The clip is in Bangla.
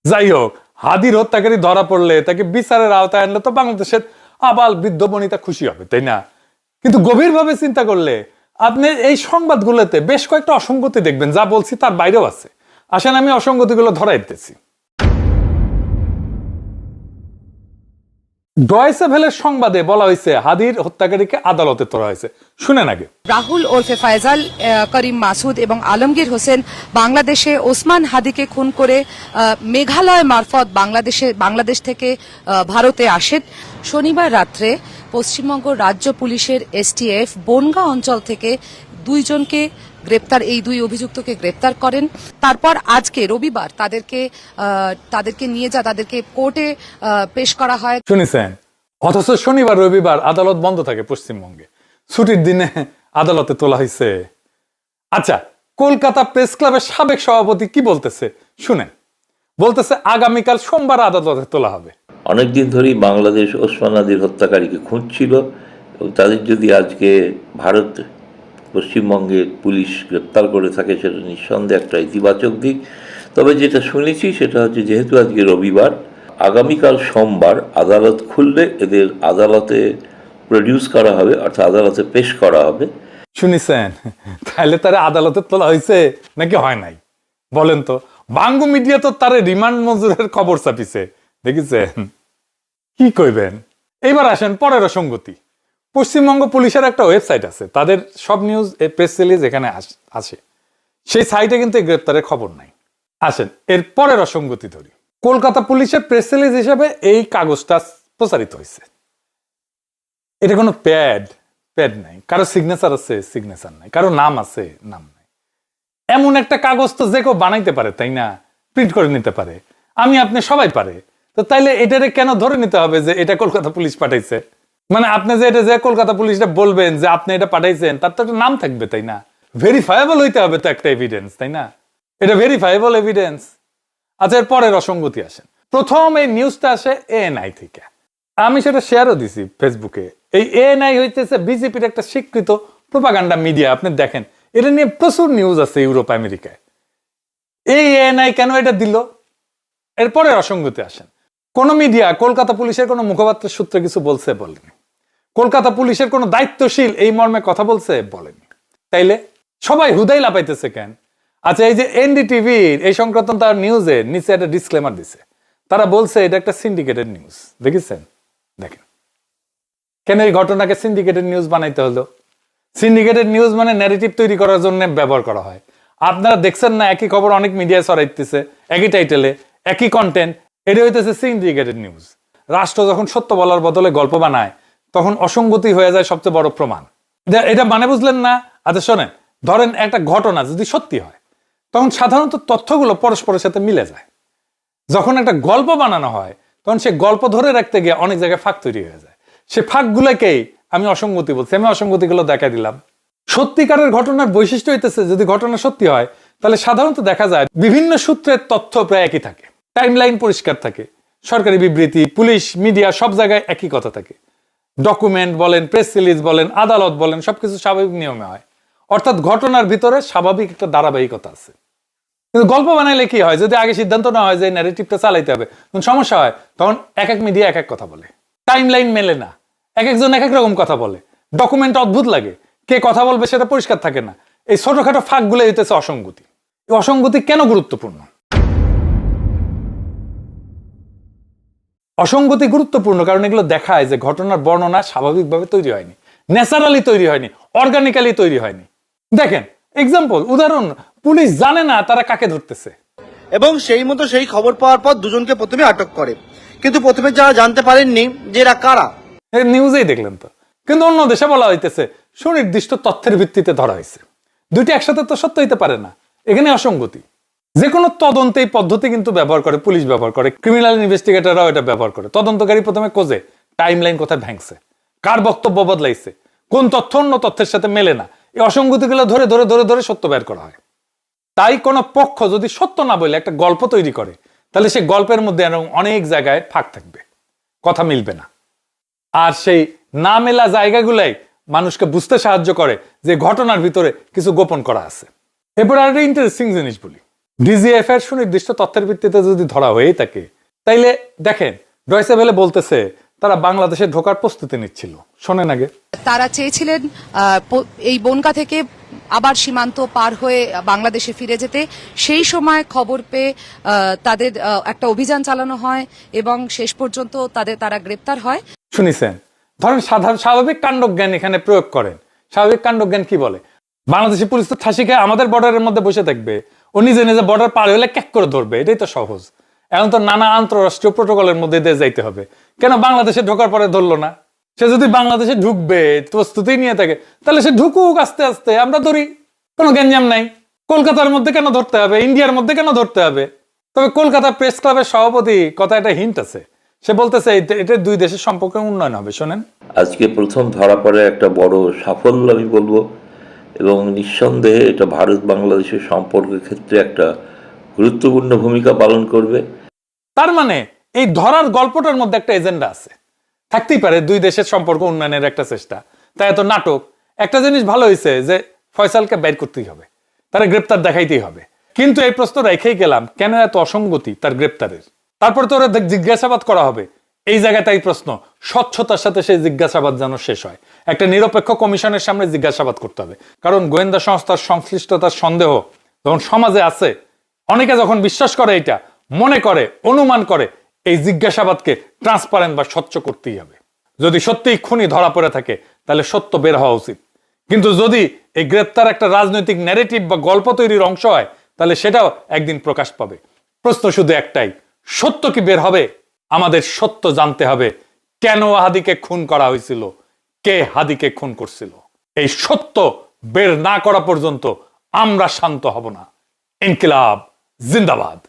যাই হোক, হাদির হত্যাকারী ধরা পড়লে তাকে বিচারের আওতায় আনলে তো বাংলাদেশের আবাল বৃদ্ধ বনিতা খুশি হবে, তাই না? কিন্তু গভীরভাবে চিন্তা করলে আপনি এই সংবাদগুলোতে বেশ কয়েকটা অসঙ্গতি দেখবেন, যা বলছি তার বাইরেও আছে। আসেন আমি অসঙ্গতিগুলো ধরাই দিতেছি। ডয়েচে ভেলের সংবাদে বলা হয়েছে হাদির হত্যাকারীকে আদালতে তোলা হয়েছে। শুনেন আগে। রাহুল ওরফে ফয়জাল, করিম মাসুদ এবং আলমগীর হোসেন বাংলাদেশে ওসমান হাদিকে খুন করে মেঘালয় মারফত বাংলাদেশ থেকে ভারতে আসেন। শনিবার রাত্রে পশ্চিমবঙ্গ রাজ্য পুলিশের এসটিএফ বনগাঁ অঞ্চল থেকে এই দুই অভিযুক্তকে গ্রেপ্তার করেন। তারপর আজকে রবিবার তাদেরকে কোর্টে পেশ করা হয়। শুনেছেন? অথচ শনিবার রবিবার আদালত বন্ধ থাকে পশ্চিমবঙ্গে, ছুটির দিনে আদালতে তোলা হয়েছে। আচ্ছা, কলকাতা প্রেস ক্লাবের সাবেক সভাপতি কি বলতেছে শুনেন। বলতেছে আগামীকাল সোমবার আদালতে তোলা হবে। অনেকদিন ধরেই বাংলাদেশ ওসমান হাদির হত্যাকারীকে খুঁজছিল এবং তাদের যদি আজকে ভারত পশ্চিমবঙ্গের পুলিশ গ্রেপ্তার করে থাকে সেটা নিঃসন্দেহে একটা ইতিবাচক দিক। তবে যেটা শুনেছি সেটা হচ্ছে, যেহেতু আজকে রবিবার, আগামীকাল সোমবার আদালত খুললে এদের আদালতে প্রডিউস করা হবে, অর্থাৎ আদালতে পেশ করা হবে। শুনেছেন? তাহলে তারা আদালতে তোলা হয়েছে নাকি হয় নাই বলেন তো? বাংলা মিডিয়া তো তারে রিমান্ড মঞ্জুরের খবর ছাপিছে, দেখেছেন? কি কইবেন? এইবার আসেন পরের অসঙ্গতি। পশ্চিমবঙ্গ পুলিশের একটা ওয়েবসাইট আছে, তাদের সব নিউজ প্রেস রিলিজ এখানে আসে। সেই সাইটে কিন্তু এই গ্রেপ্তারের খবর নাই। আসেন এর পরের অসঙ্গতি ধরি। কলকাতা পুলিশের প্রেস রিলিজ হিসেবে এই কাগজটা প্রচারিত হয়েছে। এটা কোনো প্যাড নাই, কারো সিগনেচার আছে, সিগনেচার নাই, কারো নাম আছে, নাম নাই। এমন একটা কাগজ তো যে কেউ বানাইতে পারে, তাই না? প্রিন্ট করে নিতে পারে, আমি আপনি সবাই পারে। তো তাইলে এটারে কেন ধরে নিতে হবে যে এটা কলকাতা পুলিশ পাঠাইছে? মানে আপনি যে এটা যে কলকাতা পুলিশটা বলবেন যে আপনি এটা পাঠাইছেন, তার তো একটা নাম থাকবে, তাই না? ভেরিফায়েবল হইতে হবে তো একটা এভিডেন্স, তাই না? এটা ভেরিফায়েবল এভিডেন্স। আচ্ছা, এর পরের অসঙ্গতি আসেন। প্রথম এই নিউজটা আসে এএনআই থেকে। আমি সেটা শেয়ারও দিছি ফেসবুকে। এই এএনআই হইতেছে বিজেপির একটা স্বীকৃত প্রোপাগান্ডা মিডিয়া। আপনি দেখেন, এটা নিয়ে প্রচুর নিউজ আছে ইউরোপ আমেরিকায়। এই এএনআই কেন এটা দিল? এরপরে অসঙ্গতি আসেন। কোন মিডিয়া কলকাতা পুলিশের কোন মুখপাত্রের সূত্রে কিছু বলেনি। কলকাতা পুলিশের কোন দায়িত্বশীল এই মর্মে কথা বলেনি। তাইলে সবাই হুদাই লাপাইতেছে কেন? আচ্ছা, এই যে এনডিটিভির এই সংক্রান্ত তার নিউজে নিচে একটা ডিসক্লেমার দিছে। তারা বলছে এটা একটা সিন্ডিকেটেড নিউজ। দেখেছেন? দেখেন কেন এই ঘটনাকে সিন্ডিকেটেড নিউজ বানাইতে হলো। সিন্ডিকেটেড নিউজ মানে ন্যারেটিভ তৈরি করার জন্য ব্যবহার করা হয়। আপনারা দেখছেন না, একই খবর অনেক মিডিয়ায় ছড়াইতেছে, একই টাইটেলে, একই কন্টেন্ট। এটা হইতেছে সিন্ডিকেটেড নিউজ। রাষ্ট্র যখন সত্য বলার বদলে গল্প বানায়, তখন অসঙ্গতি হয়ে যায় সবচেয়ে বড় প্রমাণ। এটা মানে বুঝলেন না? আচ্ছা শোনেন, ধরেন একটা ঘটনা যদি সত্যি হয়, তখন সাধারণত তথ্যগুলো পরস্পরের সাথে মিলে যায়। যখন একটা গল্প বানানো হয়, তখন সে গল্প ধরে রাখতে গিয়ে অনেক জায়গায় ফাঁক তৈরি হয়ে যায়। সে ফাঁকগুলোকেই আমি অসঙ্গতি বলছি। আমি অসঙ্গতিগুলো দেখা দিলাম। সত্যিকারের ঘটনার বৈশিষ্ট্য হইতেছে, যদি ঘটনা সত্যি হয়, তাহলে সাধারণত দেখা যায় বিভিন্ন সূত্রের তথ্য প্রায় একই থাকে, টাইমলাইন পরিষ্কার থাকে, সরকারি বিবৃতি, পুলিশ, মিডিয়া সব জায়গায় একই কথা থাকে। ডকুমেন্ট বলেন, প্রেস রিলিজ বলেন, আদালত বলেন, সবকিছু স্বাভাবিক নিয়মে হয়। অর্থাৎ ঘটনার ভিতরে স্বাভাবিক একটা ধারাবাহিকতা আছে। কিন্তু গল্প বানাইলে কি হয়, যদি আগে সিদ্ধান্ত না হয় যে ন্যারেটিভটা চালাইতে হবে, তখন সমস্যা হয়। তখন এক এক মিডিয়া এক এক কথা বলে, টাইমলাইন মেলে না, এক একজন এক এক রকম কথা বলে, ডকুমেন্ট অদ্ভুত লাগে, কে কথা বলবে সেটা পরিষ্কার থাকে না। এই ছোটখাটো ফাঁকগুলো হইতেছে অসঙ্গতি। এই অসঙ্গতি কেন গুরুত্বপূর্ণ? অসঙ্গতি গুরুত্বপূর্ণ কারণ এগুলো দেখায় যে ঘটনার বর্ণনা স্বাভাবিকভাবে তৈরি হয়নি, ন্যাচারালি তৈরি হয়নি, অর্গানিক্যালি তৈরি হয়নি। দেখেন এক্সাম্পল, উদাহরণ, পুলিশ জানে না তারা কাকে ধরতেছে, এবং সেই মতো সেই খবর পাওয়ার পর দুজনকে প্রথমে আটক করে, কিন্তু প্রথমে যারা জানতে পারেননি যে এরা কারা। নিউজেই দেখলেন তো। কিন্তু অন্য দেশে বলা হইতেছে সুনির্দিষ্ট তথ্যের ভিত্তিতে ধরা হয়েছে। দুইটি একসাথে তো সত্য হইতে পারে না। এখানে অসঙ্গতি। যে কোনো তদন্তে এই পদ্ধতি কিন্তু ব্যবহার করে, পুলিশ ব্যবহার করে, ক্রিমিনাল ইনভেস্টিগেটররাও এটা ব্যবহার করে। তদন্তকারী প্রথমে খোঁজে টাইমলাইন কোথায় ভাঙছে, কার বক্তব্য বদলাইছে, কোন তথ্য অন্য তথ্যের সাথে মেলে না। এই অসঙ্গতিগুলো ধরে ধরে ধরে ধরে সত্য বের করা হয়। তাই কোনো পক্ষ যদি সত্য না বলে একটা গল্প তৈরি করে, তাহলে সেই গল্পের মধ্যে অনেক জায়গায় ফাঁক থাকবে, কথা মিলবে না। আর সেই না মেলা জায়গাগুলাই মানুষকে বুঝতে সাহায্য করে যে ঘটনার ভিতরে কিছু গোপন করা আছে। এরপর আর একটা ইন্টারেস্টিং জিনিস বলি। ডিজিএফ এর সুনির্দিষ্ট তথ্যের ভিত্তিতে যদি ধরা হয়েই থাকে, তাইলে দেখেন ডয়চে ভেলে বলতেছে তারা বাংলাদেশে ঢোকার প্রস্তুতি নিচ্ছিল। শোনেন আগে। তারা চেয়েছিলেন এই বনগা থেকে আবার সীমান্ত পার হয়ে বাংলাদেশে ফিরে যেতে। সেই সময় খবর পেয়ে তাদের একটা অভিযান চালানো হয় এবং শেষ পর্যন্ত তারা গ্রেপ্তার হয়। শুনিছেন, ধরেন সাধারণ স্বাভাবিক কাণ্ডজ্ঞান এখানে প্রয়োগ করেন। স্বাভাবিক কাণ্ডজ্ঞান কি বলে? বাংলাদেশি পুলিশ তো ঠাসি খেয়ে আমাদের বর্ডারের মধ্যে বসে থাকবে, ও নিজে নিজে বর্ডার পার হলে ক্যাক করে ধরবে, এটাই তো সহজ। এখন তো নানা আন্তঃরাষ্ট্রীয় প্রোটোকলের মধ্যে দিয়ে যাইতে হবে। কেন বাংলাদেশে ঢোকার পরে ধরলো না? সে যদি বাংলাদেশে ঢুকবে প্রস্তুতি নিয়ে থাকে, তাহলে সে ঢুকুক আস্তে আস্তে, আমরা ধরি, কোনো গ্যাঞ্জাম নাই। কলকাতার মধ্যে কেন ধরতে হবে? ইন্ডিয়ার মধ্যে কেন ধরতে হবে? তবে কলকাতা প্রেস ক্লাবের সভাপতি কথা একটা হিন্ট আছে, সে বলতেছে এটা দুই দেশের সম্পর্কে উন্নয়ন হবে। শোনেন। আজকে প্রথম ধরা পড়ে একটা বড় সাফল্য আমি বলবো, এবং নিঃসন্দেহে এটা ভারত বাংলাদেশের সম্পর্কের ক্ষেত্রে একটা গুরুত্বপূর্ণ ভূমিকা পালন করবে। তার মানে এই ধরার গল্পটার মধ্যে একটা এজেন্ডা আছে, থাকতেই পারে দুই দেশের সম্পর্ক উন্নয়নের একটা চেষ্টা। তাই এত নাটক। একটা জিনিস ভালো হয়েছে যে ফয়সালকে বের করতেই হবে, তারা গ্রেপ্তার দেখাইতেই হবে। কিন্তু এই প্রশ্ন রেখেই গেলাম, কেন এত অসঙ্গতি তার গ্রেপ্তারের? তারপর তো ওরা জিজ্ঞাসাবাদ করা হবে। এই জায়গায় তাই প্রশ্ন, স্বচ্ছতার সাথে সেই জিজ্ঞাসাবাদ যেন শেষ হয়। একটা নিরপেক্ষ কমিশনের সামনে জিজ্ঞাসাবাদ করতে হবে, কারণ গোয়েন্দা সংস্থার সংশ্লিষ্টতার সন্দেহ যখন সমাজে আছে, অনেকে যখন বিশ্বাস করে, এটা মনে করে, অনুমান করে, এই জিজ্ঞাসাবাদকে ট্রান্সপারেন্ট বা স্বচ্ছ করতেই হবে। যদি সত্যিই খুনি ধরা পড়ে থাকে, তাহলে সত্য বের হওয়া উচিত। কিন্তু যদি এই গ্রেপ্তার একটা রাজনৈতিক ন্যারেটিভ বা গল্প তৈরির অংশ হয়, তাহলে সেটাও একদিন প্রকাশ পাবে। প্রশ্ন শুধু একটাই, সত্য কি বের হবে? আমাদের সত্য জানতে হবে, কেন হাদিকে খুন করা হয়েছিল, কে হাদিকে খুন করছিল। এই সত্য বের না করা পর্যন্ত আমরা শান্ত হব না। ইনকিলাব জিন্দাবাদ।